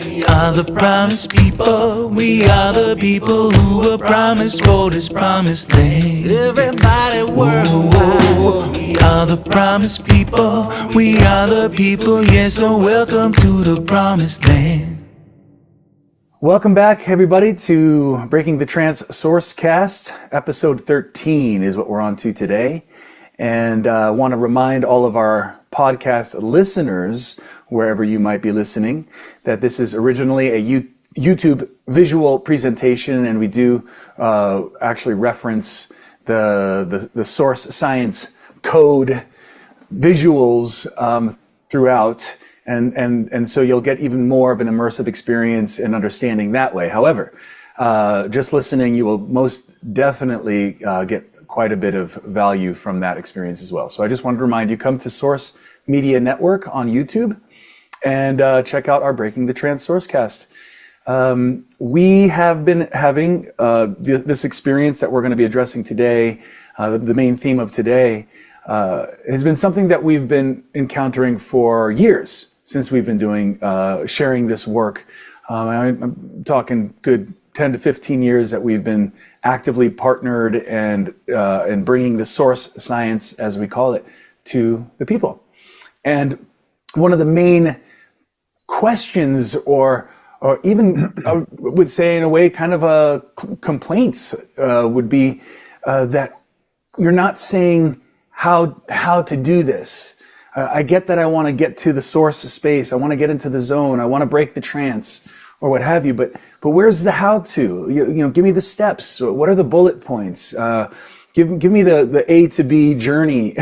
We are the promised people. We are the people who were promised for this promised land. Everybody worldwide. We are the promised people. We are the people. Yes, so welcome to the promised land. Welcome back, everybody, to Breaking the Trance Sourcecast. Episode 13 is what we're on to today. And I want to remind all of our podcast listeners, wherever you might be listening, that this is originally a YouTube visual presentation, and we do actually reference the source science code visuals throughout. And so you'll get even more of an immersive experience and understanding that way. However, just listening, you will most definitely get quite a bit of value from that experience as well. So I just wanted to remind you, come to Source Media Network on YouTube and check out our Breaking the Trance Sourcecast. We have been having this experience that we're going to be addressing today. The main theme of today has been something that we've been encountering for years, since we've been doing, sharing this work. I'm talking good 10 to 15 years that we've been actively partnered and bringing the source science, as we call it, to the people. And one of the main questions, or even I would say in a way kind of complaints, would be that you're not saying how to do this. I get that I want to get to the source space. I want to get into the zone. I want to break the trance or what have you. But where's the how to? You know, give me the steps. What are the bullet points? Give me the A to B journey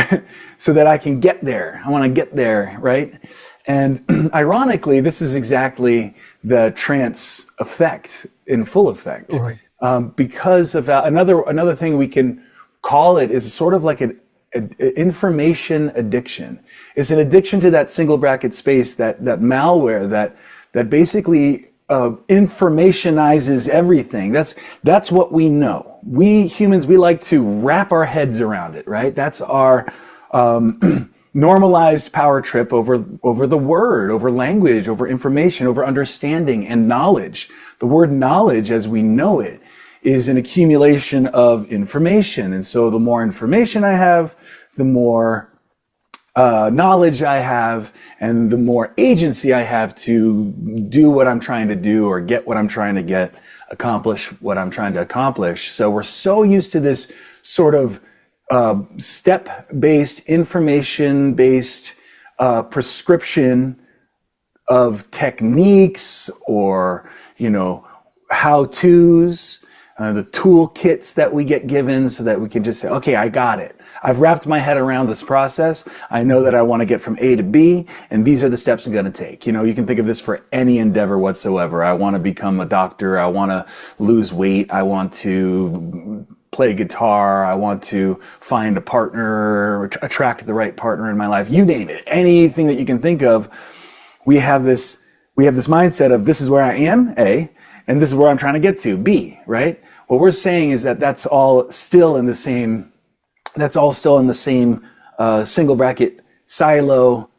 so that I can get there. I want to get there, right? And ironically, this is exactly the trance effect in full effect. Right. Because of another thing we can call it is sort of like an information addiction. It's an addiction to that single bracket space, that malware that basically informationizes everything. That's what we know. We humans, we like to wrap our heads around it, right? That's our normalized power trip over the word, over language, over information, over understanding and knowledge. The word knowledge, as we know it, is an accumulation of information. And so the more information I have, the more knowledge I have, and the more agency I have to do what I'm trying to do, or get what I'm trying to get, accomplish what I'm trying to accomplish. So we're so used to this sort of step-based, information-based prescription of techniques, or, how-tos, the toolkits that we get given, so that we can just say, okay, I got it. I've wrapped my head around this process. I know that I want to get from A to B, and these are the steps I'm going to take. You can think of this for any endeavor whatsoever. I want to become a doctor. I want to lose weight. I want to play guitar. I want to find a partner, attract the right partner in my life. You name it. Anything that you can think of. We have this mindset of, this is where I am, A, and this is where I'm trying to get to, B, right? What we're saying is that that's all still in the same single bracket silo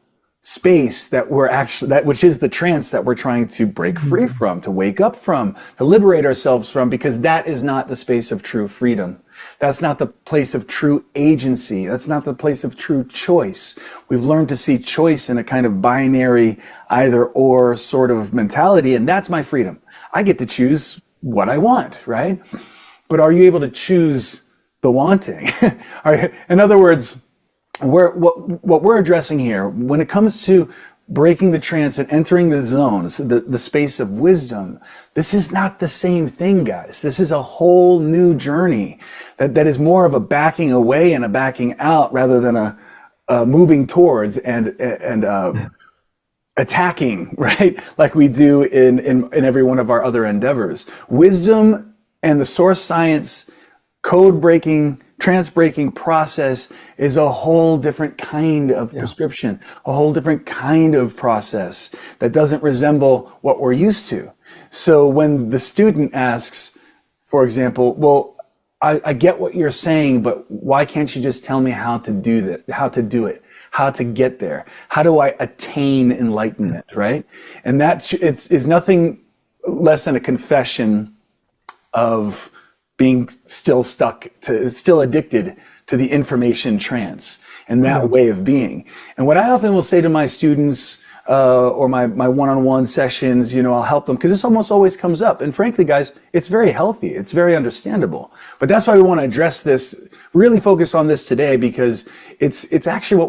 space which is the trance that we're trying to break free from, to wake up from, to liberate ourselves from, because that is not the space of true freedom. That's not the place of true agency. That's not the place of true choice. We've learned to see choice in a kind of binary either or sort of mentality, and that's my freedom. I get to choose what I want, right? But are you able to choose the wanting? In other words, what we're addressing here, when it comes to breaking the trance and entering the zones, the space of wisdom, this is not the same thing, guys. This is a whole new journey that is more of a backing away and a backing out, rather than a moving towards and attacking, right? Like we do in every one of our other endeavors. Wisdom and the source science code breaking, trance breaking process is a whole different kind of prescription, a whole different kind of process that doesn't resemble what we're used to. So when the student asks, for example, I get what you're saying, but why can't you just tell me how to do that, how to do it? how to get there. How do I attain enlightenment, right? And that is nothing less than a confession of being still still addicted to the information trance and that way of being. And what I often will say to my students, or my one-on-one sessions, I'll help them, because this almost always comes up. And frankly, guys, it's very healthy. It's very understandable. But that's why we want to address this, really focus on this today, because it's actually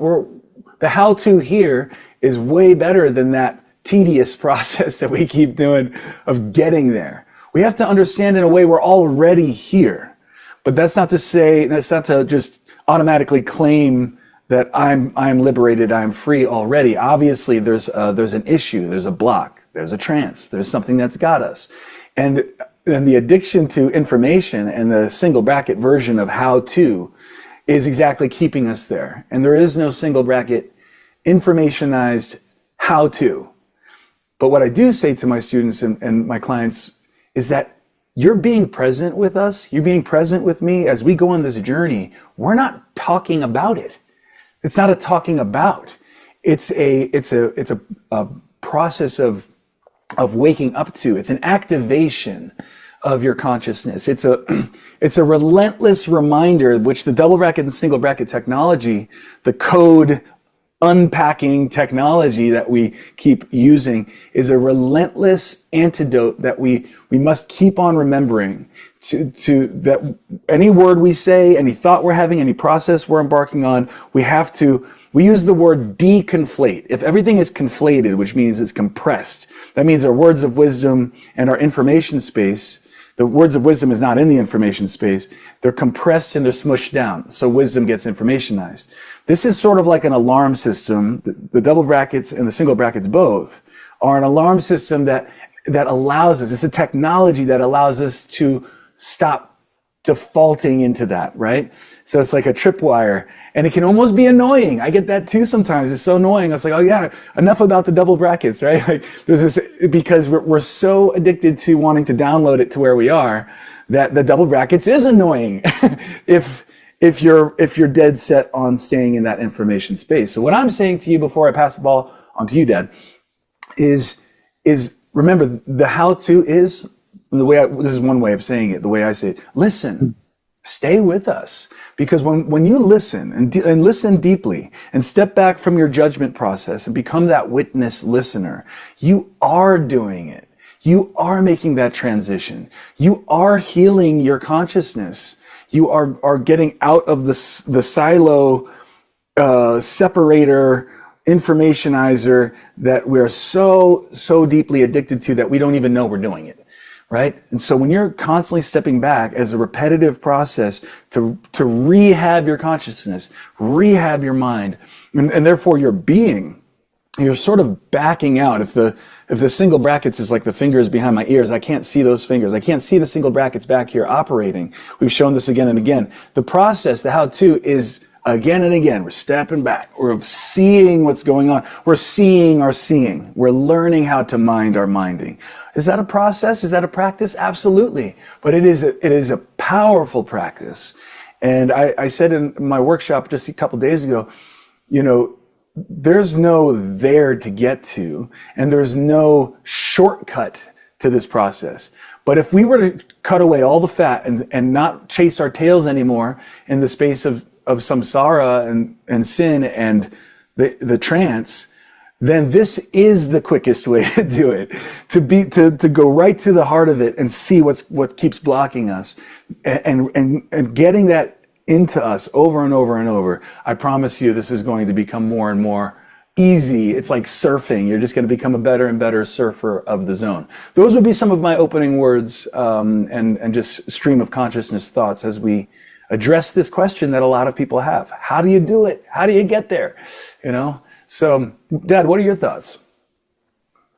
the how-to here is way better than that tedious process that we keep doing of getting there. We have to understand in a way we're already here. But that's not to just automatically claim that I'm liberated, I'm free already. Obviously, there's an issue, there's a block, there's a trance, there's something that's got us. And the addiction to information and the single bracket version of how to is exactly keeping us there. And there is no single bracket informationized how to. But what I do say to my students and my clients is that you're being present with us, you're being present with me as we go on this journey. We're not talking about it. It's not a talking about. It's a process of waking up to. It's an activation of your consciousness. It's a relentless reminder, which the double bracket and single bracket technology, the code unpacking technology that we keep using, is a relentless antidote that we must keep on remembering to that any word we say, any thought we're having, any process we're embarking on, we use the word deconflate. If everything is conflated, which means it's compressed, that means our words of wisdom and our information space, the words of wisdom is not in the information space. They're compressed and they're smushed down. So wisdom gets informationized. This is sort of like an alarm system. The double brackets and the single brackets both are an alarm system that allows us, it's a technology that allows us to stop defaulting into that, right? So it's like a tripwire, and it can almost be annoying. I get that too sometimes. It's so annoying. It's like, oh yeah, enough about the double brackets, right? Like there's this, because we're so addicted to wanting to download it to where we are, that the double brackets is annoying if you're dead set on staying in that information space. So what I'm saying to you before I pass the ball on to you, Dad, is remember the how-to is, this is one way of saying it, the way I say it, listen. Stay with us, because when you listen and listen deeply and step back from your judgment process and become that witness listener, you are doing it. You are making that transition. You are healing your consciousness. You are getting out of the silo separator, informationizer that we're so deeply addicted to that we don't even know we're doing it. Right? And so when you're constantly stepping back as a repetitive process to rehab your consciousness, rehab your mind, and therefore your being, you're sort of backing out. If the single brackets is like the fingers behind my ears, I can't see those fingers. I can't see the single brackets back here operating. We've shown this again and again. The process, the how-to, is again and again, we're stepping back. We're seeing what's going on. We're seeing our seeing. We're learning how to mind our minding. Is that a process? Is that a practice? Absolutely. But it is a powerful practice. And I said in my workshop just a couple days ago, there's no there to get to, and there's no shortcut to this process. But if we were to cut away all the fat and not chase our tails anymore in the space of samsara and sin and the trance, then this is the quickest way to do it, to go right to the heart of it and see what keeps blocking us, and getting that into us over and over and over. I promise you, this is going to become more and more easy. It's like surfing. You're just going to become a better and better surfer of the zone. Those would be some of my opening words, and just stream of consciousness thoughts as we address this question that a lot of people have. How do you do it? How do you get there? So, Dad, what are your thoughts?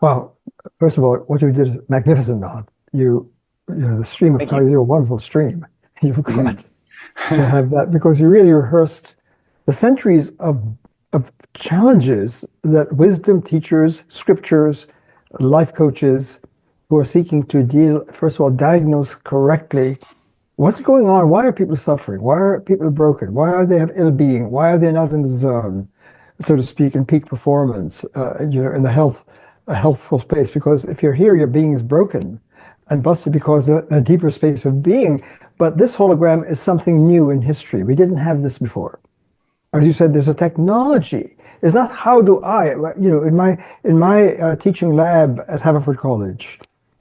Well, first of all, what you did is magnificent, Don. The stream of consciousness, you're a wonderful stream. You've got to have that, because you really rehearsed the centuries of challenges that wisdom teachers, scriptures, life coaches who are seeking to first of all, diagnose correctly what's going on. Why are people suffering? Why are people broken? Why are they have ill-being? Why are they not in the zone? so to speak, in peak performance, in a healthful space. Because if you're here, your being is broken and busted because of a deeper space of being. But this hologram is something new in history. We didn't have this before. As you said, there's a technology. It's not how do I, in my teaching lab at Haverford College,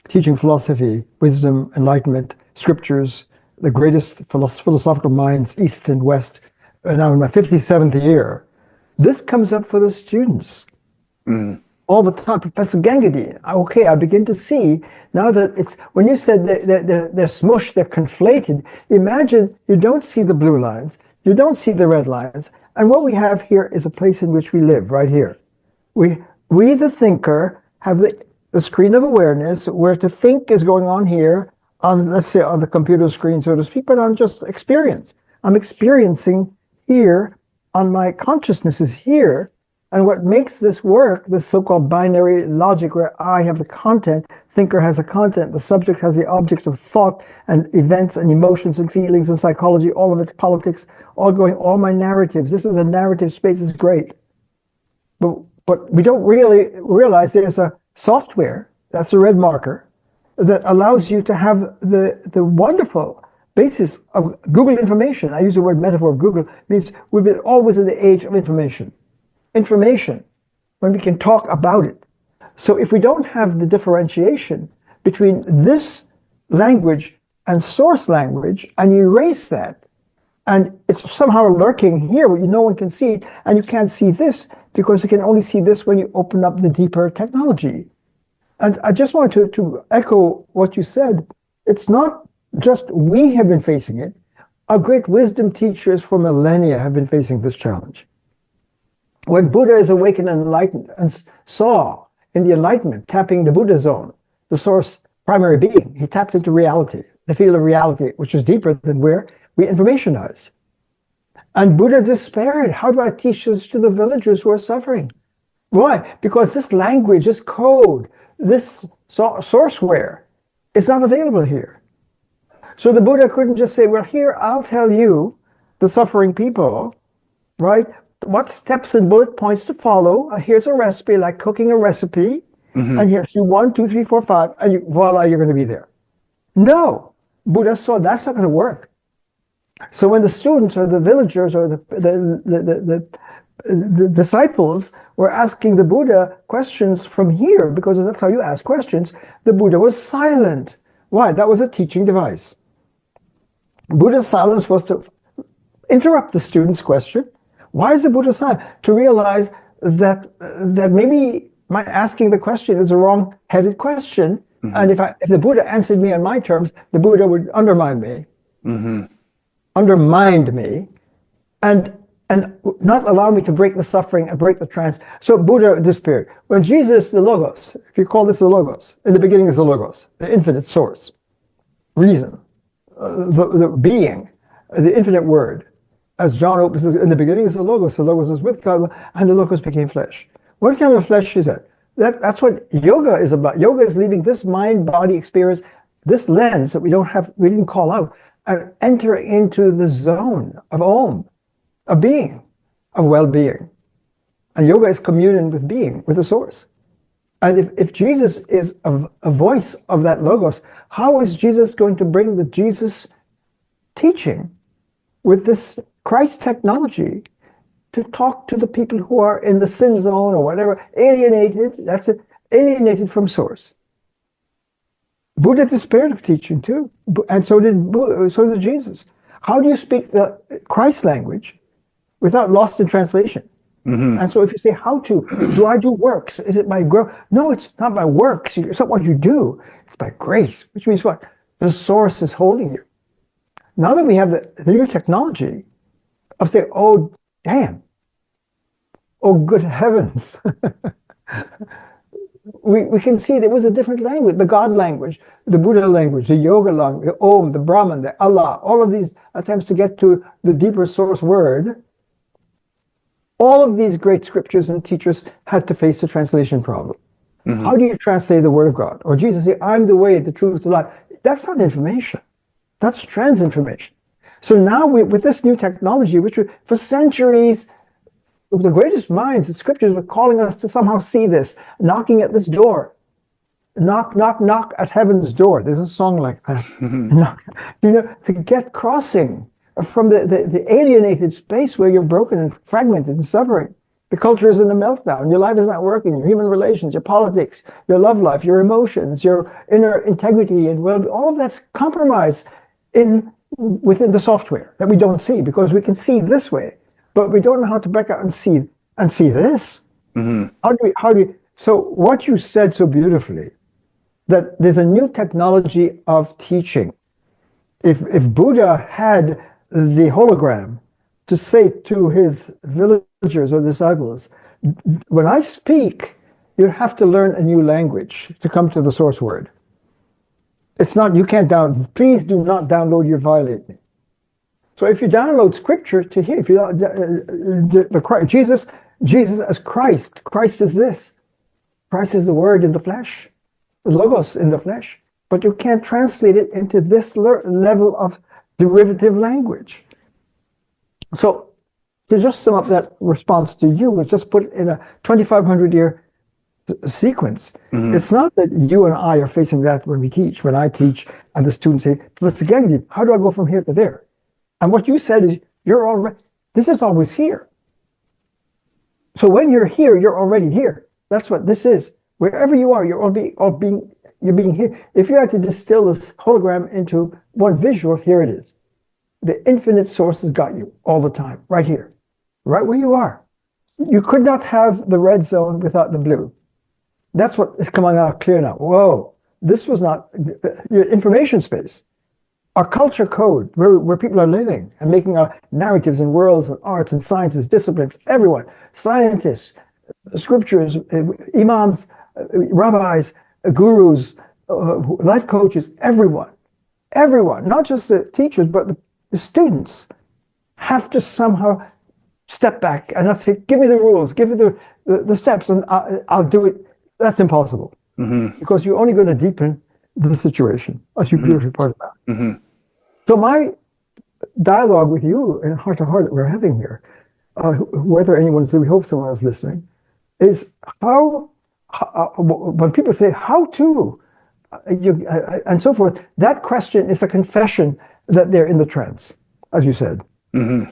teaching philosophy, wisdom, enlightenment, scriptures, the greatest philosophical minds, East and West, now in my 57th year. This comes up for the students all the time. Professor Gangadine, okay, I begin to see now that it's, when you said they're smushed, they're conflated, imagine you don't see the blue lines, you don't see the red lines, and what we have here is a place in which we live, right here. We the thinker, have the screen of awareness where to think is going on here, on, let's say, on the computer screen, so to speak, but on just experience. I'm experiencing here, on my consciousness is here, and what makes this work, this so-called binary logic where I have the content, thinker has a content, the subject has the object of thought and events and emotions and feelings and psychology, all of it, politics, all my narratives. This is a narrative space, is great. But we don't really realize there's a software, that's a red marker, that allows you to have the wonderful basis of Google information. I use the word metaphor of Google, means we've been always in the age of information. Information, when we can talk about it. So if we don't have the differentiation between this language and source language, and you erase that, and it's somehow lurking here where no one can see it, and you can't see this because you can only see this when you open up the deeper technology. And I just wanted to echo what you said. It's not just we have been facing it. Our great wisdom teachers for millennia have been facing this challenge. When Buddha is awakened and enlightened and saw in the enlightenment, tapping the Buddha zone, the source primary being, he tapped into reality, the field of reality, which is deeper than where we informationize. And Buddha despaired. How do I teach this to the villagers who are suffering? Why? Because this language, this code, this sourceware is not available here. So the Buddha couldn't just say, well, here, I'll tell you, the suffering people, right, what steps and bullet points to follow. Here's a recipe, like cooking a recipe, and here's you 1, 2, 3, 4, 5, and voila, you're going to be there. No, Buddha saw that's not going to work. So when the students or the villagers or the disciples were asking the Buddha questions from here, because that's how you ask questions, the Buddha was silent. Why? That was a teaching device. Buddha's silence was to interrupt the student's question. Why is the Buddha silent? To realize that maybe my asking the question is a wrong-headed question, and if the Buddha answered me on my terms, the Buddha would undermine me, and not allow me to break the suffering and break the trance. So Buddha disappeared. When Jesus, the Logos, if you call this the Logos, in the beginning is the Logos, the infinite source, reason, the being, the infinite word. As John opens, in the beginning is the Logos was with God, and the Logos became flesh. What kind of flesh is that? That's what yoga is about. Yoga is leaving this mind-body experience, this lens that we didn't call out, and enter into the zone of Om, of being, of well-being. And yoga is communion with being, with the source. And if Jesus is a voice of that Logos, how is Jesus going to bring the Jesus teaching with this Christ technology to talk to the people who are in the sin zone or whatever, alienated, that's it, alienated from source? Buddha despaired of teaching too, and so did Jesus. How do you speak the Christ language without lost in translation? And so if you say, do I do works? Is it by growth? No, it's not by works. It's not what you do. It's by grace, which means what? The source is holding you. Now that we have the new technology of saying, oh, damn, oh, good heavens, we can see there was a different language, the God language, the Buddha language, the yoga language, the Om, the Brahman, the Allah, all of these attempts to get to the deeper source word. All of these great scriptures and teachers had to face the translation problem. How do you translate the word of God? Or Jesus say, I'm the way, the truth, the life. That's not information. That's trans information. So now with this new technology, which for centuries, the greatest minds, the scriptures are calling us to somehow see this, knocking at this door. Knock, knock, knock at heaven's door. There's a song like that. Knock, to get crossing from the alienated space where you're broken and fragmented and suffering. The culture is in a meltdown. Your life is not working. Your human relations, your politics, your love life, your emotions, your inner integrity, and all of that's compromised within the software that we don't see, because we can see this way, but we don't know how to back out and see this. How do we? So what you said so beautifully, that there's a new technology of teaching. If Buddha had the hologram to say to his villagers or disciples, when I speak, you have to learn a new language to come to the source word. It's not, you can't please do not download, you violate me. So if you download scripture to hear, if you Jesus as Christ is this. Christ is the word in the flesh, the logos in the flesh, but you can't translate it into this level of derivative language. So to just sum up that response to you, was just put in a 2,500 year sequence. It's not that you and I are facing that when we teach. When I teach and the students say, how do I go from here to there? And what you said is, this is always here. So when you're here, you're already here. That's what this is. Wherever you are, you're being here. If you had to distill this hologram into one visual, here it is. The infinite source has got you all the time, right here, right where you are. You could not have the red zone without the blue. That's what is coming out clear now. Whoa, this was not your information space. Our culture code, where people are living and making our narratives and worlds and arts and sciences, disciplines, everyone, scientists, scriptures, imams, rabbis, gurus, life coaches, everyone, not just the teachers, but the students have to somehow step back and not say, give me the rules, give me the steps, and I'll do it. That's impossible, because you're only going to deepen the situation, as you beautifully pointed out. So my dialogue with you in heart to heart that we're having here, whether anyone's, we hope someone is listening, is how when people say how to, and so forth, that question is a confession that they're in the trance, as you said. And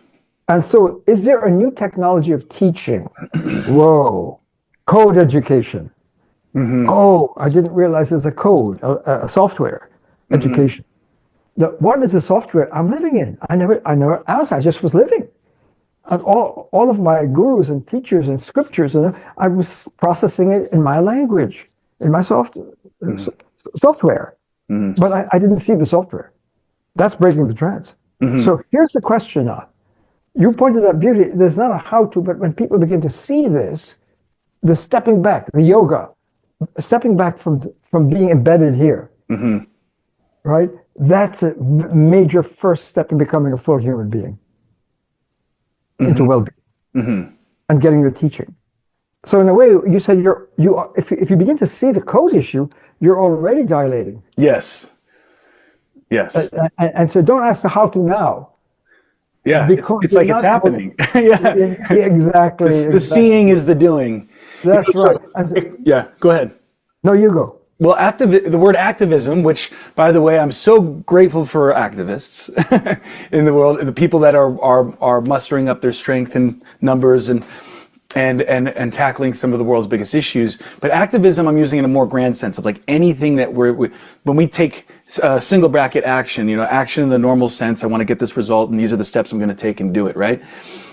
so is there a new technology of teaching? Whoa, code education. Oh, I didn't realize there's a code, a software education. What is the software I'm living in? I never asked, I just was living. And all of my gurus and teachers and scriptures, and I was processing it in my language, in my software. But I didn't see the software. That's breaking the trance. So here's the question now. You pointed out beauty. There's not a how-to, but when people begin to see this, the stepping back, the yoga, stepping back from being embedded here, right? That's a major first step in becoming a full human being, into well-being, and getting the teaching. So in a way, you said if you begin to see the code issue, you're already dilating. Yes. And so don't ask the how to now. Yeah, it's like it's happening. Exactly. The seeing is the doing. That's right. Yeah, go ahead. No, you go. Well, the word activism, which, by the way, I'm so grateful for activists in the world, the people that are mustering up their strength and numbers and tackling some of the world's biggest issues. But activism, I'm using in a more grand sense of like anything that when we take single bracket action, action in the normal sense, I want to get this result and these are the steps I'm going to take and do it, right?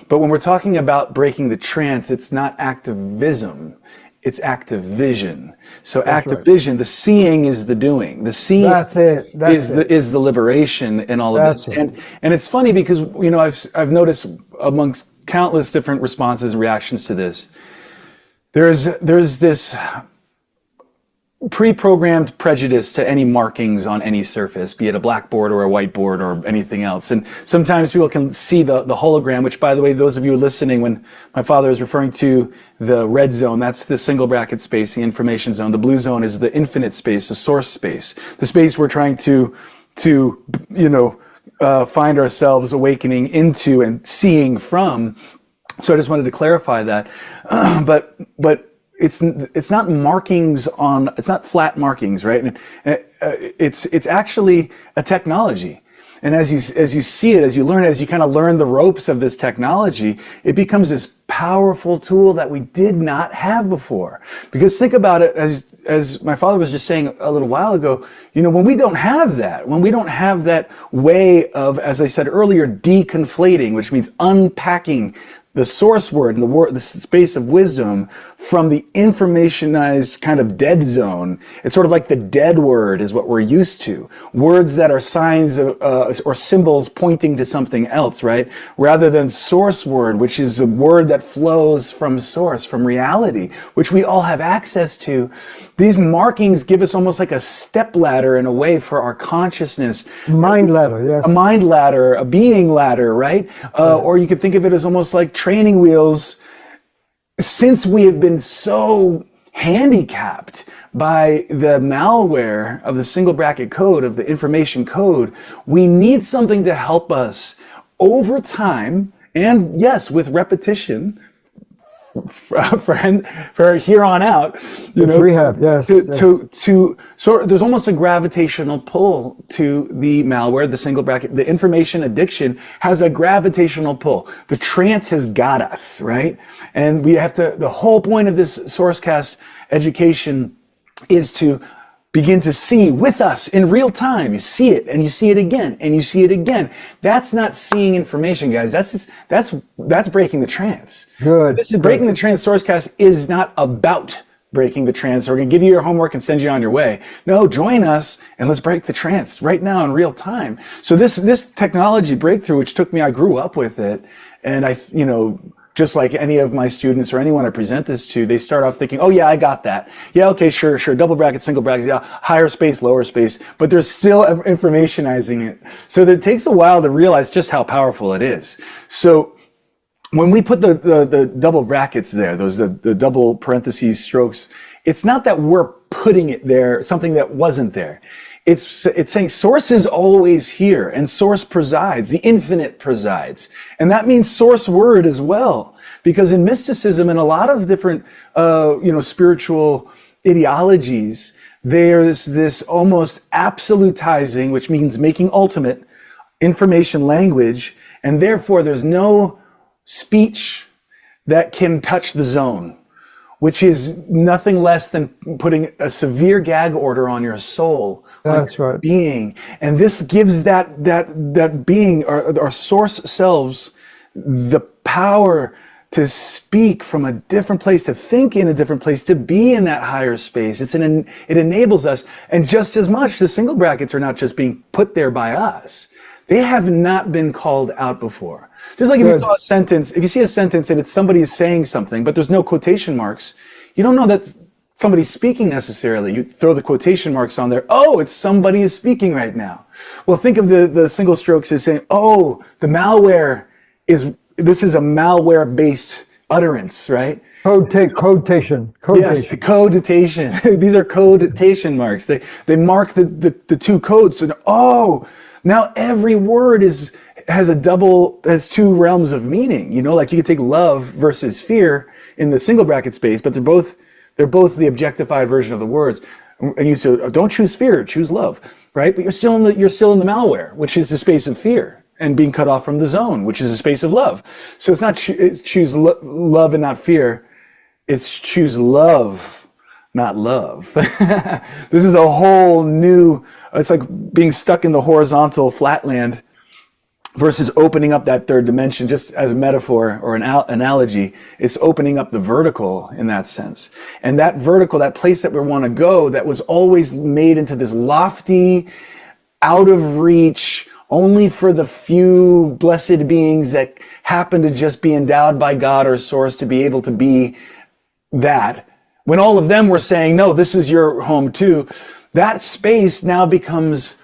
But when we're talking about breaking the trance, it's not activism, it's Acti-Vision. So That's Acti-Vision, right. The seeing is the doing. The seeing is the liberation in all of this. And it's funny because I've noticed amongst countless different responses and reactions to this, there's this pre-programmed prejudice to any markings on any surface, be it a blackboard or a whiteboard or anything else. And sometimes people can see the hologram, which, by the way, those of you listening, when my father is referring to the red zone, that's the single bracket space, the information zone. The blue zone is the infinite space, the source space, the space we're trying to find ourselves awakening into and seeing from. So I just wanted to clarify that. But it's not markings on, it's not flat markings, right? And it's actually a technology. And as you see it, as you learn, as you kind of learn the ropes of this technology, it becomes this powerful tool that we did not have before. Because think about it, as my father was just saying a little while ago, when we don't have that way of, as I said earlier, deconflating, which means unpacking the source word and the space of wisdom from the informationized kind of dead zone. It's sort of like the dead word is what we're used to. Words that are signs of, or symbols pointing to something else, right? Rather than source word, which is a word that flows from source, from reality, which we all have access to. These markings give us almost like a step ladder in a way for our consciousness. Mind ladder, yes. A mind ladder, a being ladder, right? Or you could think of it as almost like training wheels. Since we have been so handicapped by the malware of the single bracket code, of the information code, we need something to help us over time, and yes, with repetition, for here on out, rehab, yes. So there's almost a gravitational pull to the malware, the single bracket, the information addiction has a gravitational pull. The trance has got us, right? And we have to, the whole point of this Sourcecast education is to begin to see with us in real time. You see it and you see it again and you see it again. That's not seeing information, guys. That's breaking the trance. Good. This is breaking the trance. Sourcecast is not about breaking the trance. We're going to give you your homework and send you on your way. No, join us and let's break the trance right now in real time. So this technology breakthrough, which took me, I grew up with it, and just like any of my students or anyone I present this to, they start off thinking, oh yeah, I got that. Yeah, okay, sure. Double bracket, single bracket, yeah, higher space, lower space, but they're still informationizing it. So it takes a while to realize just how powerful it is. So when we put the double brackets there, the double parentheses strokes, it's not that we're putting it there, something that wasn't there. It's saying source is always here and source presides, the infinite presides. And that means source word as well. Because in mysticism and a lot of different, spiritual ideologies, there's this almost absolutizing, which means making ultimate information language. And therefore there's no speech that can touch the zone, which is nothing less than putting a severe gag order on your soul. That's right. Being. And this gives that being, our source selves, the power to speak from a different place, to think in a different place, to be in that higher space. It enables us. And just as much, the single brackets are not just being put there by us. They have not been called out before. Just like if you saw a sentence, if you see a sentence and it's somebody is saying something, but there's no quotation marks, you don't know that somebody's speaking necessarily. You throw the quotation marks on there. Oh, it's somebody is speaking right now. Well, think of the single strokes as saying, oh, the malware this is a malware-based utterance, right? Codetation. Yes, codetation. These are codetation marks. They mark the two codes. So, now every word has two realms of meaning. Like you could take love versus fear in the single bracket space, but they're both the objectified version of the words. And you say, don't choose fear, choose love, right? But you're still in the malware, which is the space of fear, and being cut off from the zone, which is the space of love. So it's not choose love and not fear. It's choose love, not love. This is a whole new, it's like being stuck in the horizontal flatland versus opening up that third dimension, just as a metaphor or an analogy. It's opening up the vertical in that sense. And that vertical, that place that we want to go, that was always made into this lofty, out of reach, only for the few blessed beings that happen to just be endowed by God or Source to be able to be that. When all of them were saying, no, this is your home too, that space now becomes,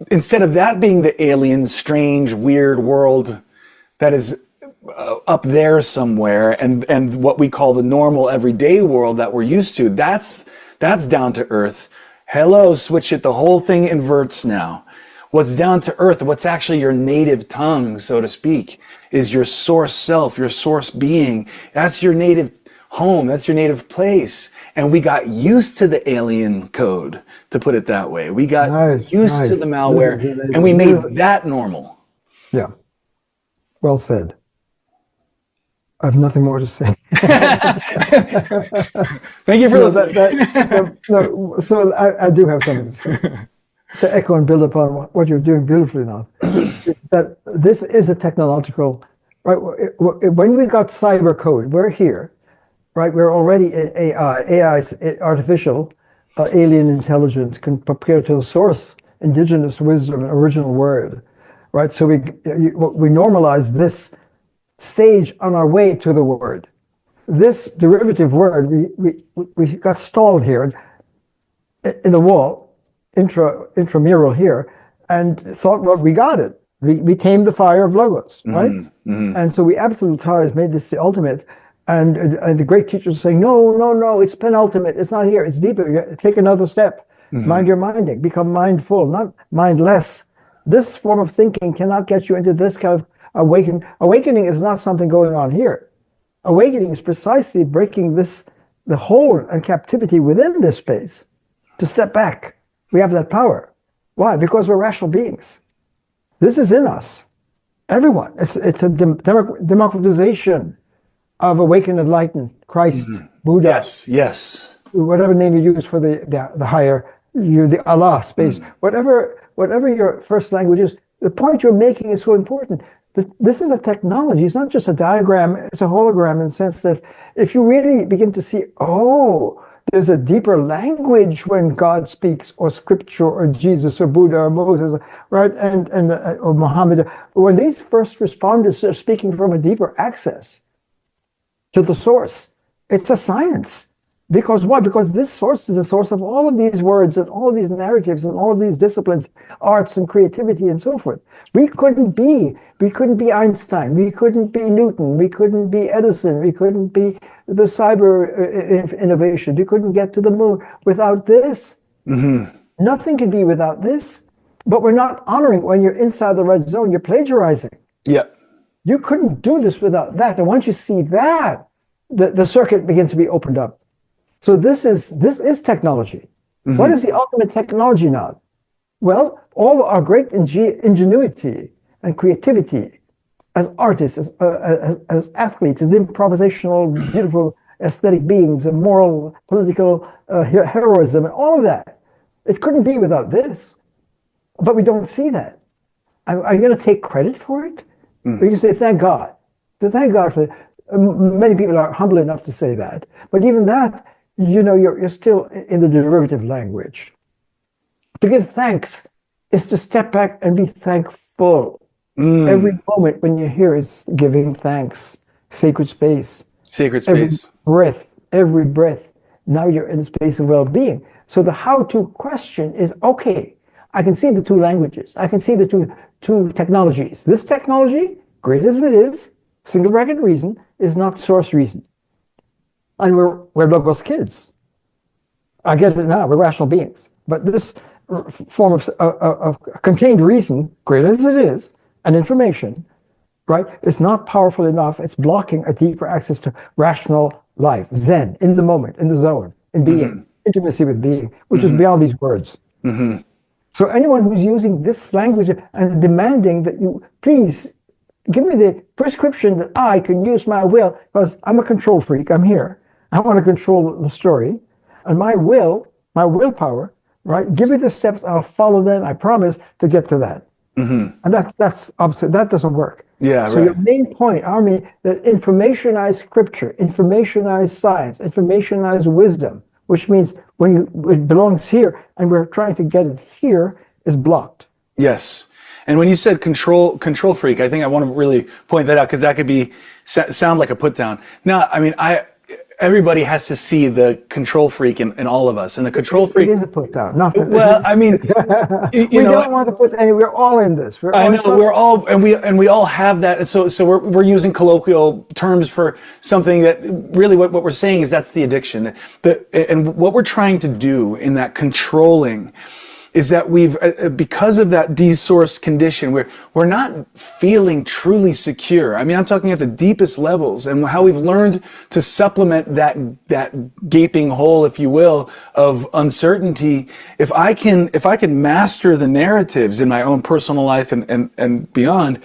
instead of that being the alien, strange, weird world that is up there somewhere, and what we call the normal everyday world that we're used to, that's down to earth. Hello, switch it. The whole thing inverts now. What's down to earth, what's actually your native tongue, so to speak, is your source self, your source being. That's your native home. That's your native place. And we got used to the alien code, to put it that way. We got used to the malware, and we made that normal. Yeah. Well said. I have nothing more to say. Thank you for listening. So I do have something to say. To echo and build upon what you're doing beautifully now, is that this is a technological, right? When we got cyber code, we're here, right? We're already in AI. AI is artificial, alien intelligence compared to the source, indigenous wisdom, original word, right? So we normalize this stage on our way to the word. This derivative word, we got stalled here in the wall, intramural here, and thought, well, we got it. We tamed the fire of logos, right? And so we absolutize, made this the ultimate, and the great teachers are saying, no, it's penultimate. It's not here. It's deeper. Take another step. Mind your minding. Become mindful, not mindless. This form of thinking cannot get you into this kind of awakening. Awakening is not something going on here. Awakening is precisely breaking the hold and captivity within this space to step back. We have that power. Why? Because we're rational beings. This is in us. Everyone. It's a democratization of awakened, enlightened, Christ, Buddha. Yes. Whatever name you use for the higher, the Allah space. Whatever your first language is, the point you're making is so important. This is a technology. It's not just a diagram. It's a hologram in the sense that if you really begin to see, there's a deeper language when God speaks, or scripture, or Jesus, or Buddha, or Moses, right? Or Muhammad. When these first responders are speaking from a deeper access to the source, it's a science. Because why? Because this source is the source of all of these words and all of these narratives and all of these disciplines, arts and creativity and so forth. We couldn't be Einstein. We couldn't be Newton. We couldn't be Edison. We couldn't be the cyber innovation. We couldn't get to the moon without this. Nothing can be without this. But we're not honoring when you're inside the red zone. You're plagiarizing. Yep. You couldn't do this without that. And once you see that, the circuit begins to be opened up. So this is technology. What is the ultimate technology now? Well, all our great ingenuity and creativity as artists, as athletes, as improvisational, beautiful, aesthetic beings, and moral, political heroism, and all of that. It couldn't be without this. But we don't see that. Are you going to take credit for it? Or you say, thank God. Thank God for it. Many people are humble enough to say that. But even that, you're still in the derivative language. To give thanks is to step back and be thankful. Every moment when you're here is giving thanks. Sacred space. Every breath. Now you're in a space of well-being. So the how-to question is, okay, I can see the two languages. I can see the two technologies. This technology, great as it is, single bracket reason, is not source reason. And we're Logos kids. I get it now, we're rational beings. But this form of contained reason, great as it is, and information, right, is not powerful enough. It's blocking a deeper access to rational life, Zen, in the moment, in the zone, in being, intimacy with being, which is beyond these words. So anyone who's using this language and demanding that you please give me the prescription that I can use my will, because I'm a control freak, I'm here. I want to control the story, and my willpower, right? Give me the steps, I'll follow them, I promise, to get to that. And that's opposite. That doesn't work. Yeah, so your main point, that informationized scripture, informationized science, informationized wisdom, which means it belongs here, and we're trying to get it here, is blocked. Yes. And when you said control freak, I think I want to really point that out, because that could sound like a put down. Now, everybody has to see the control freak in all of us, and the control freak is a put down. Nothing. Well, we don't want to put any. We're all in this. We're all we all have that. And so we're using colloquial terms for something that really what we're saying is that's the addiction. And what we're trying to do in that controlling is that because of that desourced condition, we're not feeling truly secure. I mean, I'm talking at the deepest levels, and how we've learned to supplement that gaping hole, if you will, of uncertainty. If I can master the narratives in my own personal life and beyond,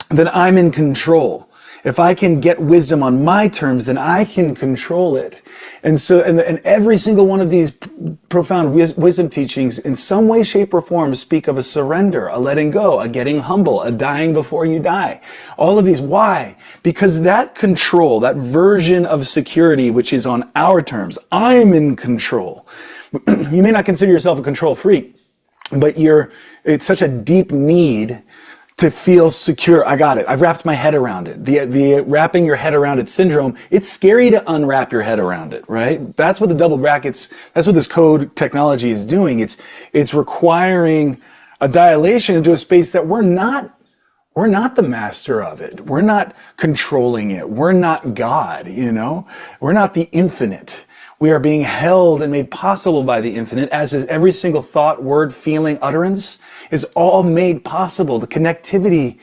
then I'm in control. If I can get wisdom on my terms, then I can control it. And so, and every single one of these profound wisdom teachings, in some way, shape, or form, speak of a surrender, a letting go, a getting humble, a dying before you die. All of these. Why? Because that control, that version of security, which is on our terms, I'm in control. You may not consider yourself a control freak, but it's such a deep need to feel secure. I got it. I've wrapped my head around it. The wrapping your head around it syndrome, it's scary to unwrap your head around it, right? That's what the double brackets, that's what this code technology is doing. It's requiring a dilation into a space that we're not the master of it. We're not controlling it. We're not God, We're not the infinite. We are being held and made possible by the infinite, as is every single thought, word, feeling, utterance is all made possible. The connectivity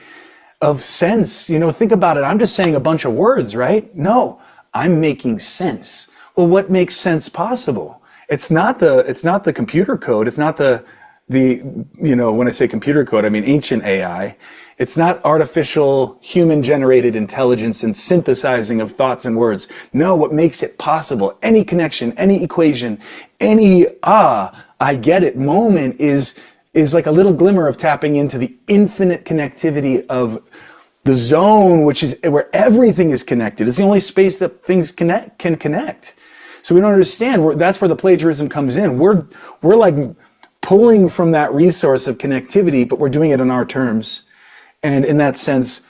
of sense, think about it. I'm just saying a bunch of words, right? No, I'm making sense. Well, what makes sense possible? It's not the computer code. It's not the when I say computer code, I mean ancient AI. It's not artificial human-generated intelligence and synthesizing of thoughts and words. No, what makes it possible, any connection, any equation, any I get it moment is like a little glimmer of tapping into the infinite connectivity of the zone, which is where everything is connected. It's the only space that things can connect. So we don't understand. That's where the plagiarism comes in. We're like pulling from that resource of connectivity, but we're doing it on our terms. And in that sense,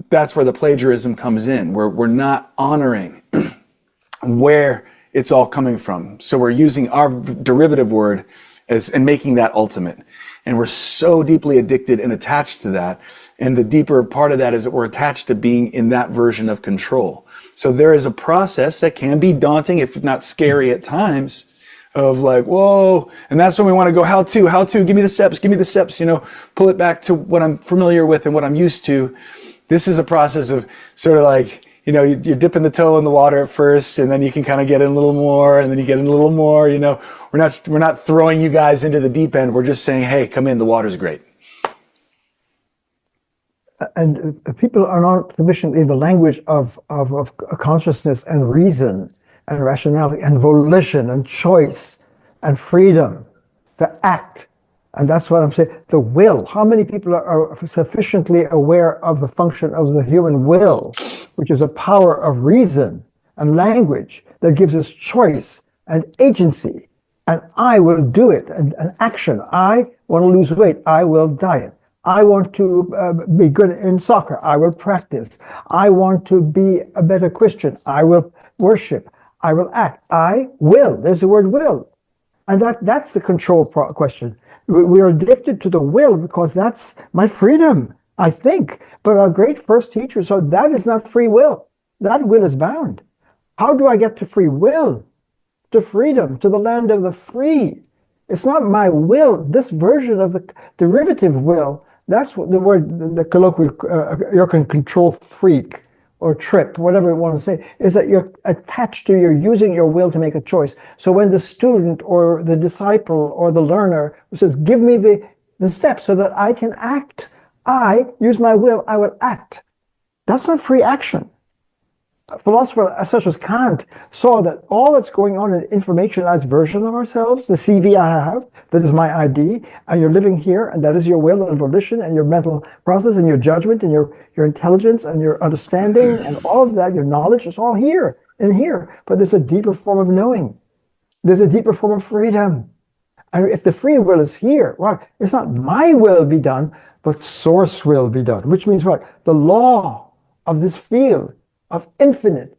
that's where the plagiarism comes in, where we're not honoring where it's all coming from. So we're using our derivative word and making that ultimate. And we're so deeply addicted and attached to that. And the deeper part of that is that we're attached to being in that version of control. So there is a process that can be daunting, if not scary at times, of like, whoa, and that's when we want to go, how to, give me the steps, pull it back to what I'm familiar with and what I'm used to. This is a process of sort of like, you're dipping the toe in the water at first, and then you can kind of get in a little more, and then you get in a little more, we're not throwing you guys into the deep end. We're just saying, hey, come in, the water's great. And people are not sufficient in the language of consciousness and reason and rationality and volition and choice and freedom to act. And that's what I'm saying. The will. How many people are sufficiently aware of the function of the human will, which is a power of reason and language that gives us choice and agency? And I will do it. And action. I want to lose weight. I will diet. I want to be good in soccer. I will practice. I want to be a better Christian. I will worship. I will act. I will. There's the word will. And that's the control question. We are addicted to the will because that's my freedom, I think. But our great first teacher said that is not free will. That will is bound. How do I get to free will? To freedom, to the land of the free. It's not my will. This version of the derivative will, that's what the word, the colloquial, you're a control freak or trip, whatever you want to say, is that you're attached to, you're using your will to make a choice. So when the student or the disciple or the learner says, give me the steps so that I can act, I use my will, I will act. That's not free action. A philosopher such as Kant saw that all that's going on in informationalized version of ourselves, the CV I have, that is my ID, and you're living here, and that is your will and volition and your mental process and your judgment and your intelligence and your understanding and all of that, your knowledge is all here and here. But there's a deeper form of knowing. There's a deeper form of freedom. And if the free will is here, well, it's not my will be done, but source will be done, which means what? The law of this field of infinite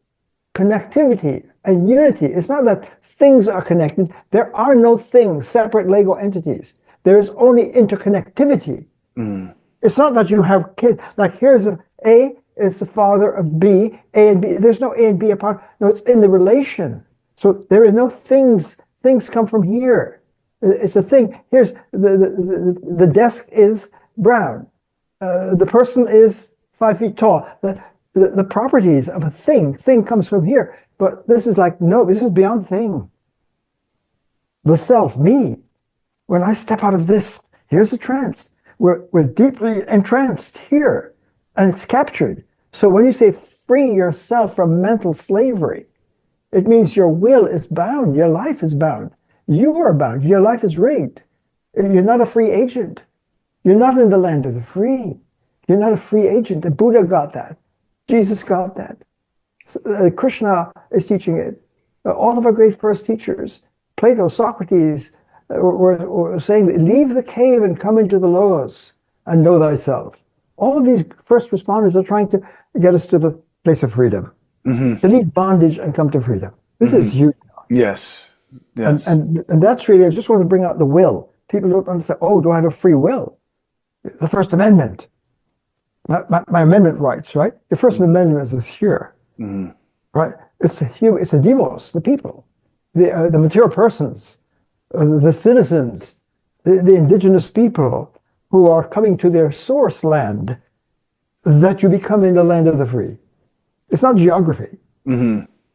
connectivity and unity. It's not that things are connected. There are no things, separate Lego entities. There is only interconnectivity. It's not that you have kids, like here's A is the father of B, A and B. There's no A and B apart. No, it's in the relation. So there is no things. Things come from here. It's a thing. Here's the desk is brown. The person is 5 feet tall. The properties of a thing comes from here. But this is like, no, this is beyond thing. The self, me. When I step out of this, here's a trance. We're deeply entranced here, and it's captured. So when you say free yourself from mental slavery, it means your will is bound, your life is bound. You are bound, your life is rigged. You're not a free agent. You're not in the land of the free. You're not a free agent. The Buddha got that. Jesus got that. Krishna is teaching it. All of our great first teachers, Plato, Socrates, were saying, leave the cave and come into the logos and know thyself. All of these first responders are trying to get us to the place of freedom, to leave bondage and come to freedom. This is huge. Yes. Yes. And that's really, I just want to bring out the will. People don't understand, oh, do I have a free will? The First Amendment. My amendment rights, right? The First Amendment is here, right? It's a demos, the people, the material persons, the citizens, the indigenous people who are coming to their source land, that you become in the land of the free. It's not geography.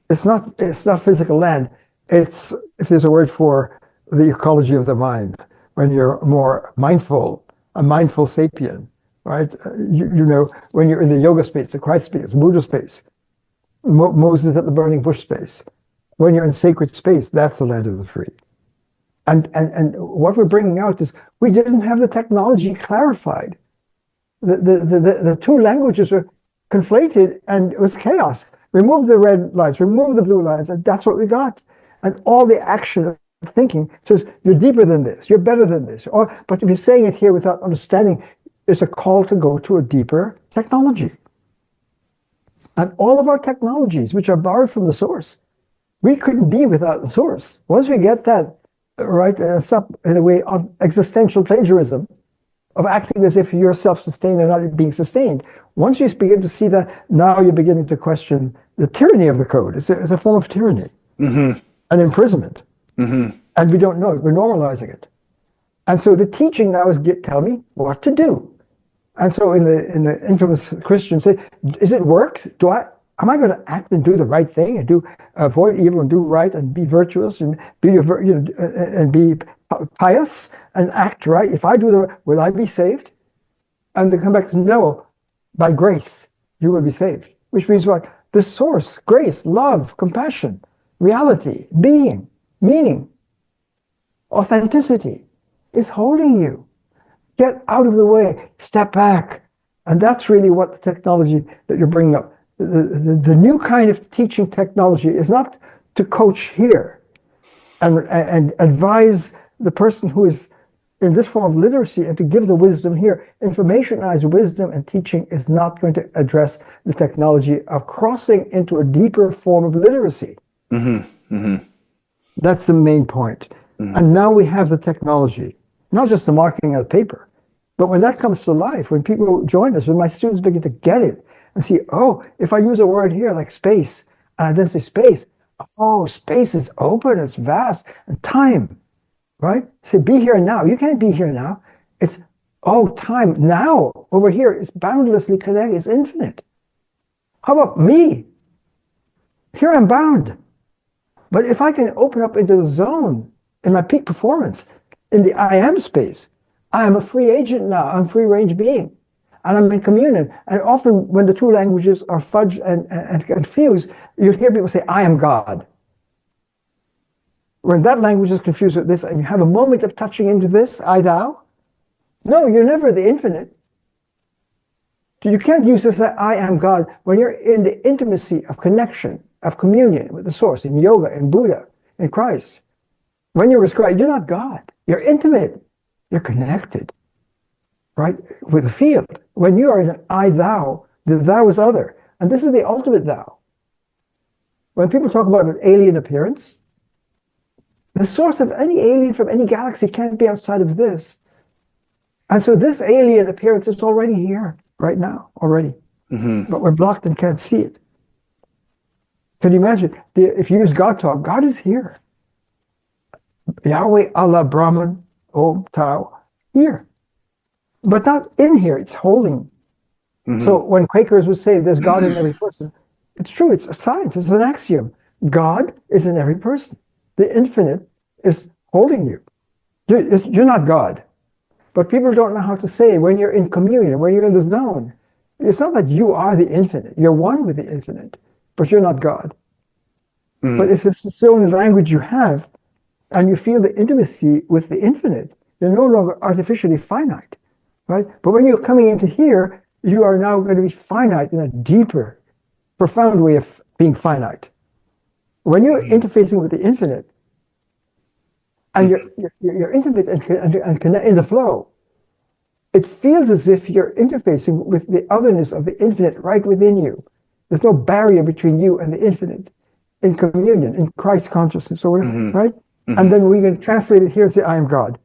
It's not physical land. It's, if there's a word for the ecology of the mind, when you're more mindful, a mindful sapien, right? You know, when you're in the yoga space, the Christ space, Buddha space, Moses at the burning bush space. When you're in sacred space, that's the land of the free. And what we're bringing out is we didn't have the technology clarified. The two languages were conflated, and it was chaos. Remove the red lines, remove the blue lines, and that's what we got. And all the action of thinking says, you're deeper than this, you're better than this. But if you're saying it here without understanding, it's a call to go to a deeper technology. And all of our technologies, which are borrowed from the source, we couldn't be without the source. Once we get that right, stop in a way of existential plagiarism, of acting as if you're self-sustained and not being sustained. Once you begin to see that, now you're beginning to question the tyranny of the code. It's a form of tyranny, an imprisonment. And we don't know it. We're normalizing it. And so the teaching now is tell me what to do. And so in the infamous Christian say, is it works? Am I going to act and do the right thing and avoid evil and do right and be virtuous and be pious and act right? If I do will I be saved? And they come back to no, by grace you will be saved. Which means what? The source, grace, love, compassion, reality, being, meaning, authenticity is holding you. Get out of the way, step back. And that's really what the technology that you're bringing up. The new kind of teaching technology is not to coach here and advise the person who is in this form of literacy and to give the wisdom here. Informationized wisdom and teaching is not going to address the technology of crossing into a deeper form of literacy. That's the main point. And now we have the technology, not just the marking on paper, but when that comes to life, when people join us, when my students begin to get it and see, oh, if I use a word here like space, and I then say space, oh, space is open, it's vast, and time, right? Say, be here now. You can't be here now. It's, oh, time now over here is boundlessly connected, it's infinite. How about me? Here I'm bound. But if I can open up into the zone in my peak performance, in the I am space, I am a free agent now, I'm a free range being. And I'm in communion. And often when the two languages are fudged and confused, you hear people say, I am God. When that language is confused with this, and you have a moment of touching into this, I thou, no, you're never the infinite. You can't use this, I am God, when you're in the intimacy of connection, of communion with the source, in yoga, in Buddha, in Christ. When you're with Christ, you're not God. You're intimate. You're connected, right, with the field. When you are in an I, thou, the thou is other. And this is the ultimate thou. When people talk about an alien appearance, the source of any alien from any galaxy can't be outside of this. And so this alien appearance is already here, right now, already. But we're blocked and can't see it. Can you imagine? If you use God talk, God is here. Yahweh, Allah, Brahman, Om, Tao, here. But not in here, it's holding. So when Quakers would say there's God in every person, it's true, it's a science, it's an axiom. God is in every person. The infinite is holding you. You're not God. But people don't know how to say when you're in communion, when you're in the zone. It's not that you are the infinite. You're one with the infinite, but you're not God. But if it's the only language you have, and you feel the intimacy with the infinite, you're no longer artificially finite, right? But when you're coming into here, you are now going to be finite in a deeper, profound way of being finite. When you're interfacing with the infinite, and you're intimate and connect in the flow, it feels as if you're interfacing with the otherness of the infinite right within you. There's no barrier between you and the infinite in communion, in Christ consciousness, or whatever, right? And then we can translate it here and say, I am God,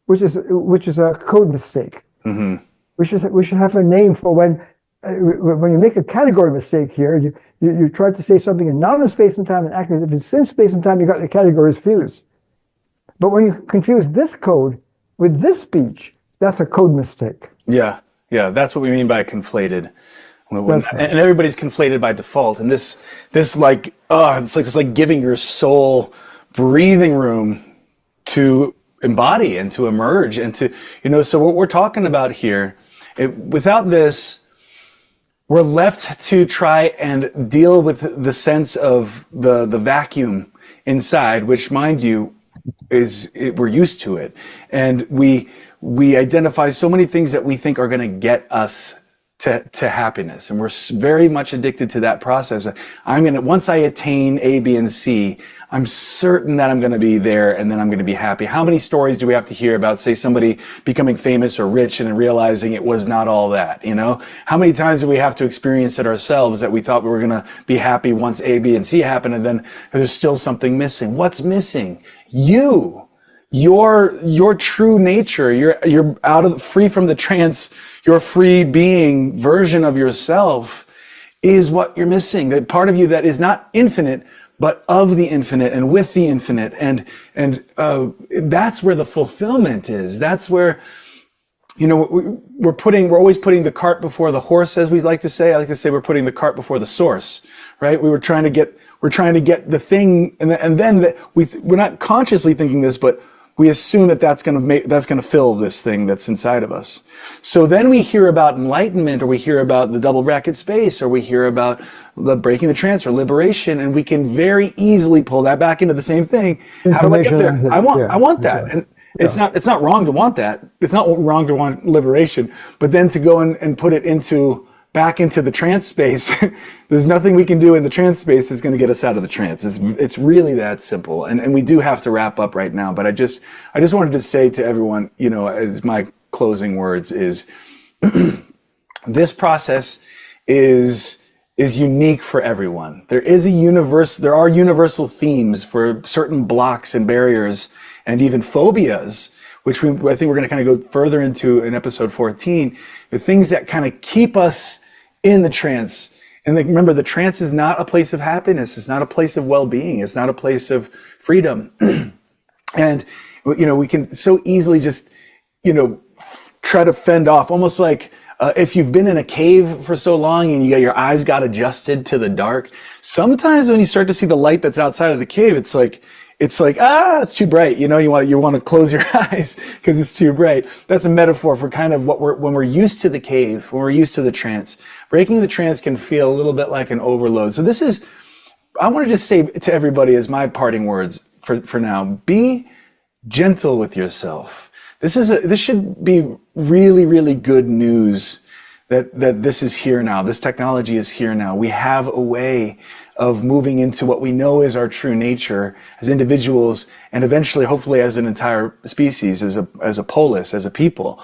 which is a code mistake. We should have a name for when you make a category mistake here. You try to say something in non-space and time and act as if it's in space and time. You got the categories fused. But when you confuse this code with this speech, that's a code mistake. Yeah, that's what we mean by conflated. Right. And everybody's conflated by default. And this like, it's like giving your soul breathing room to embody and to emerge and to, so what we're talking about here, without this, we're left to try and deal with the sense of the vacuum inside, which, mind you, we're used to it. And we identify so many things that we think are going to get us to happiness, and we're very much addicted to that process. Once I attain A, B, and C, I'm certain that I'm going to be there, and then I'm going to be happy. How many stories do we have to hear about, say, somebody becoming famous or rich and realizing it was not all that? How many times do we have to experience it ourselves that we thought we were going to be happy once A, B, and C happened, and then there's still something missing? What's missing? You. Your true nature, you're free from the trance, your free being version of yourself is what you're missing. That part of you that is not infinite, but of the infinite and with the infinite. And that's where the fulfillment is. That's where, we're always putting the cart before the horse, as we like to say. I like to say we're putting the cart before the source, right? We're trying to get the thing, and then we're not consciously thinking this, but we assume that's going to fill this thing that's inside of us. So then we hear about enlightenment, or we hear about the double bracket space, or we hear about the breaking the trance or liberation, and we can very easily pull that back into the same thing. How do I get there? I want that. And it's not wrong to want that. It's not wrong to want liberation, but then to go and put it back into the trance space, there's nothing we can do in the trance space that's going to get us out of the trance. It's really that simple. And we do have to wrap up right now, but I just wanted to say to everyone, as my closing words is, this process is unique for everyone. There are universal themes for certain blocks and barriers and even phobias, which I think we're going to kind of go further into in episode 14, the things that kind of keep us in the trance. And remember, the trance is not a place of happiness. It's not a place of well-being. It's not a place of freedom. And, we can so easily just, try to fend off, almost like if you've been in a cave for so long and your eyes got adjusted to the dark, sometimes when you start to see the light that's outside of the cave, it's like, it's too bright. You want to close your eyes because it's too bright. That's a metaphor for kind of when we're used to the cave, when we're used to the trance. Breaking the trance can feel a little bit like an overload. So I want to just say to everybody as my parting words for now, be gentle with yourself. This should be really, really good news that this is here now. This technology is here now. We have a way of moving into what we know is our true nature as individuals, and eventually, hopefully, as an entire species, as a polis, as a people,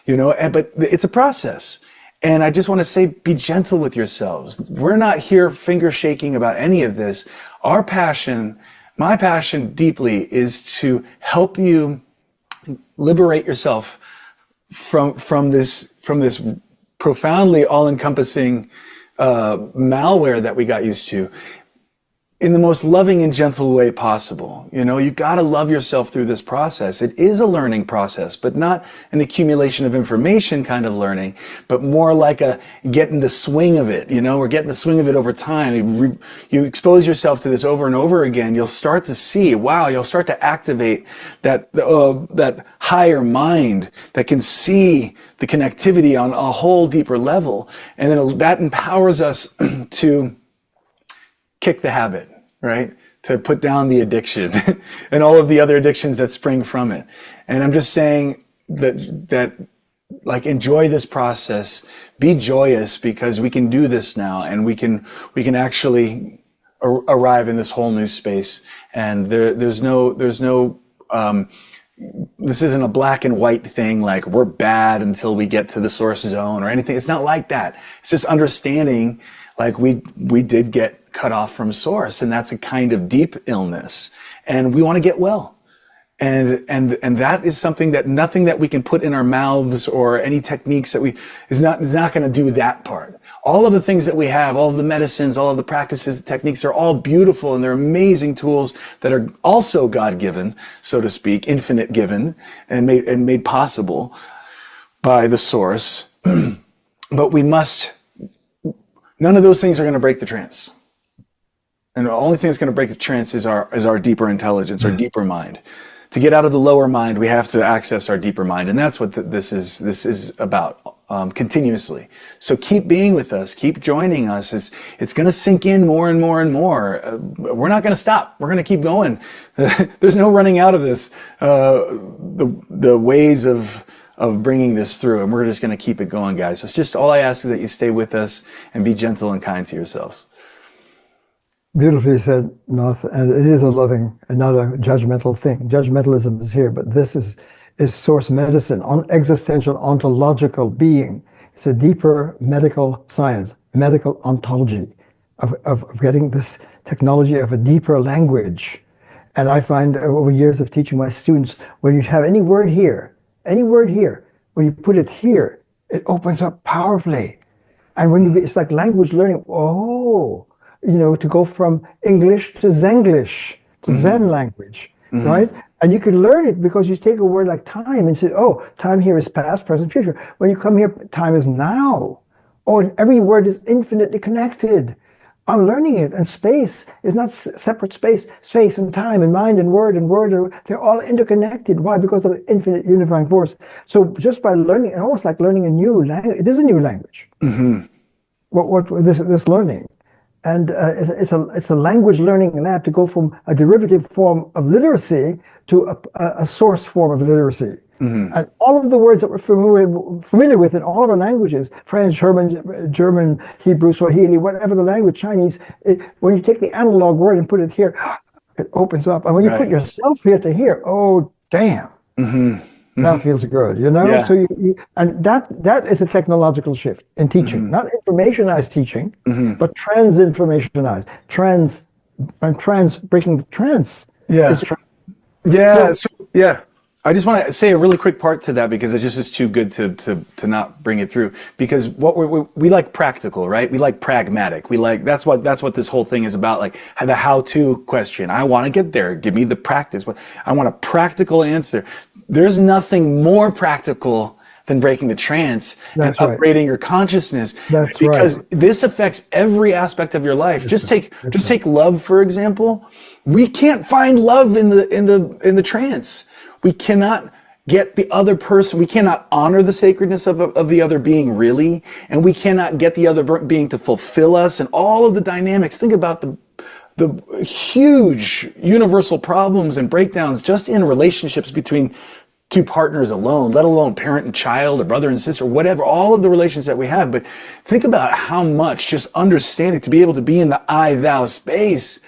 but it's a process. And I just want to say, be gentle with yourselves. We're not here finger shaking about any of this. My passion deeply is to help you liberate yourself from this profoundly all-encompassing malware that we got used to. in the most loving and gentle way possible. You know, you got to love yourself through this process. It is a learning process, but not an accumulation of information kind of learning, but more like a getting the swing of it. You know, we're getting the swing of it over time. You expose yourself to this over and over again. You'll start to see, wow, you'll start to activate that higher mind that can see the connectivity on a whole deeper level. And then that empowers us to kick the habit, right? To put down the addiction and all of the other addictions that spring from it. And I'm just saying that like, enjoy this process, be joyous, because we can do this now, and we can actually arrive in this whole new space. And there's no this isn't a black and white thing, like we're bad until we get to the source zone or anything. It's not like that. It's just understanding, like, we did get cut off from source, and that's a kind of deep illness, and we want to get well. And that is something that nothing that we can put in our mouths or any techniques that is not going to do that part. All of the things that we have, all of the medicines, all of the practices, the techniques, they're all beautiful, and they're amazing tools that are also God-given, so to speak, infinite given, and made possible by the source. But none of those things are going to break the trance. And the only thing that's going to break the trance is our deeper intelligence, our deeper mind. To get out of the lower mind, we have to access our deeper mind, and that's what this is about, continuously. So keep being with us, keep joining us. It's going to sink in more and more and more. We're not going to stop. We're going to keep going. There's no running out of this. The ways of bringing this through, and we're just going to keep it going, guys. So it's just, all I ask is that you stay with us and be gentle and kind to yourselves. Beautifully said, Nath, and it is a loving and not a judgmental thing. Judgmentalism is here, but this is source medicine, on existential ontological being. It's a deeper medical science, medical ontology of getting this technology of a deeper language. And I find over years of teaching my students, when you have any word here, when you put it here, it opens up powerfully. And it's like language learning. Oh, to go from English to Zenglish, to Zen language, right? And you can learn it because you take a word like time and say, oh, time here is past, present, future. When you come here, time is now. Oh, and every word is infinitely connected. I'm learning it. And space is not separate space. Space and time and mind and word, they're all interconnected. Why? Because of infinite unifying force. So just by learning, and almost like learning a new language, it is a new language. What this learning. And it's a language learning lab to go from a derivative form of literacy to a source form of literacy. And all of the words that we're familiar with in all of our languages, French, German, Hebrew, Swahili, whatever the language, Chinese, when you take the analog word and put it here, it opens up. And when you put yourself here to here, oh, damn. That feels good, Yeah. So and that is a technological shift in teaching, not informationized teaching, but trans-informationized, breaking the trance. Yeah. So, I just want to say a really quick part to that, because it just is too good to not bring it through. Because what we like practical, right? We like pragmatic. That's what this whole thing is about. Like the how-to question. I want to get there. Give me the practice. I want a practical answer. There's nothing more practical than breaking the trance and upgrading your consciousness. That's because right. this affects every aspect of your life. Just take love, for example. We can't find love in the trance. We cannot get the other person, we cannot honor the sacredness of the other being, really, and we cannot get the other being to fulfill us, and all of the dynamics. Think about the huge universal problems and breakdowns just in relationships between two partners alone, let alone parent and child or brother and sister, whatever, all of the relations that we have. But think about how much just understanding, to be able to be in the I-thou space,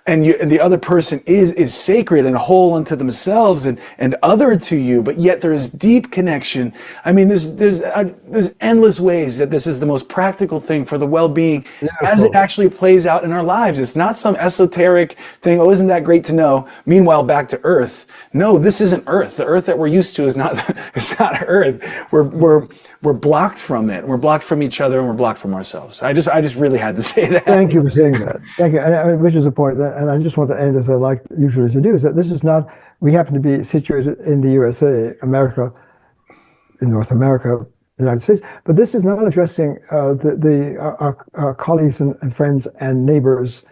and the other person is sacred and whole unto themselves and other to you, but yet there is deep connection. I mean, there's endless ways that this is the most practical thing for the well-being as it actually plays out in our lives. It's not some esoteric thing. Oh, isn't that great to know? Meanwhile, back to Earth. No, this isn't Earth. The Earth that we're used to is not. It's not Earth. We're blocked from it. We're blocked from each other, and we're blocked from ourselves. I just really had to say that. Thank you for saying that. Thank you. Which is a point, and I just want to end as I like usually to do, is that this is not, we happen to be situated in the USA, America, in North America, the United States, but this is not addressing our colleagues and friends and neighbors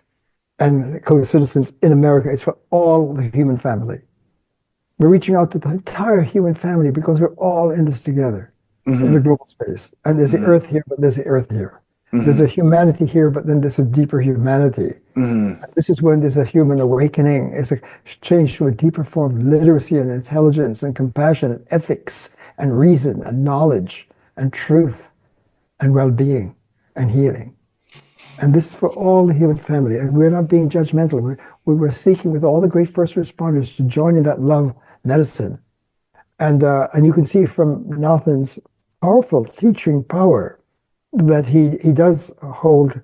and co-citizens in America. It's for all the human family. We're reaching out to the entire human family because we're all in this together in the global space. And there's the Earth here, but there's the Earth here. There's a humanity here, but then there's a deeper humanity. This is when there's a human awakening. It's a change to a deeper form of literacy and intelligence and compassion and ethics and reason and knowledge and truth and well-being and healing. And this is for all the human family. And we're not being judgmental. We're seeking with all the great first responders to join in that love medicine. And you can see from Näthan's powerful teaching power that he does hold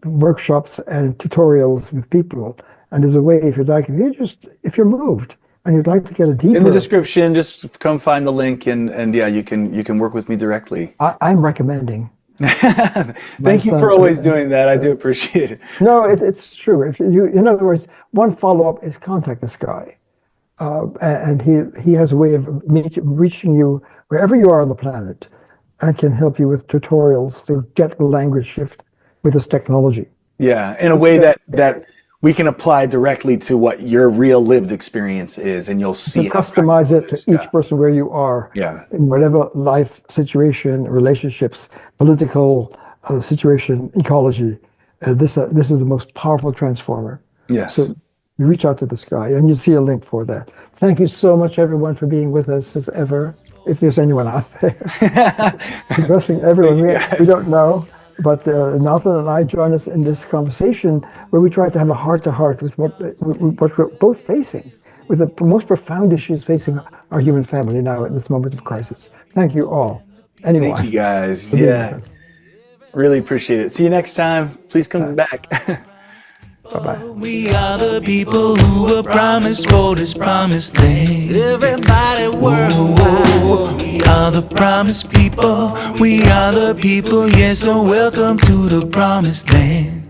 workshops and tutorials with people. And there's a way, if you'd like, if you're moved and you'd like to get a deeper... In the description, just come find the link and yeah, you can work with me directly. I'm recommending. Thank you for always doing that. I do appreciate it. No, it's true. If you, in other words, one follow-up is contact this guy. And he has a way of reaching you wherever you are on the planet and can help you with tutorials to get the language shift with this technology. Yeah, in a way that we can apply directly to what your real lived experience is, and you'll see. Customize it to each person where you are, in whatever life situation, relationships, political situation, ecology. This is the most powerful transformer. Yes. So you reach out to this guy, and you see a link for that. Thank you so much, everyone, for being with us as ever. If there's anyone out there, addressing everyone we don't know. But Näthan and I join us in this conversation where we try to have a heart-to-heart with what we're both facing, with the most profound issues facing our human family now at this moment of crisis. Thank you all. Anyone. Thank you guys. Yeah, really appreciate it. See you next time. Please come back. Bye-bye. We are the people who were promised for this promised land. Everybody worldwide. We are the promised people. We are the people, yes, so welcome to the promised land.